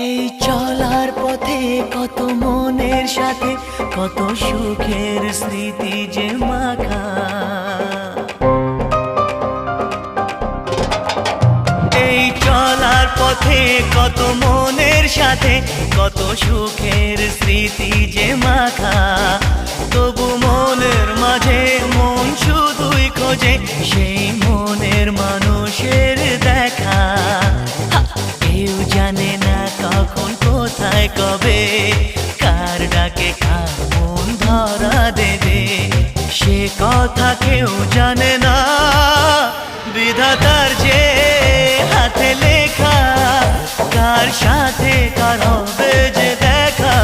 এই চলার পথে কত মনের সাথে কত সুখের স্মৃতি যে মাখা। এই চলার পথে কত মনের সাথে কত সুখের স্মৃতি যে মাখা। তবু মনের মাঝে মন শুধুই খোঁজে সেই মনের মানুষের দেখা। কেউ জানে না কখন কোথায় কবে কার ডাকে কার মন ধরা দেবে, সে কথা কেউ জানে না। বিধাতার যে হাতে লেখা কার সাথে কার হবে যে দেখা।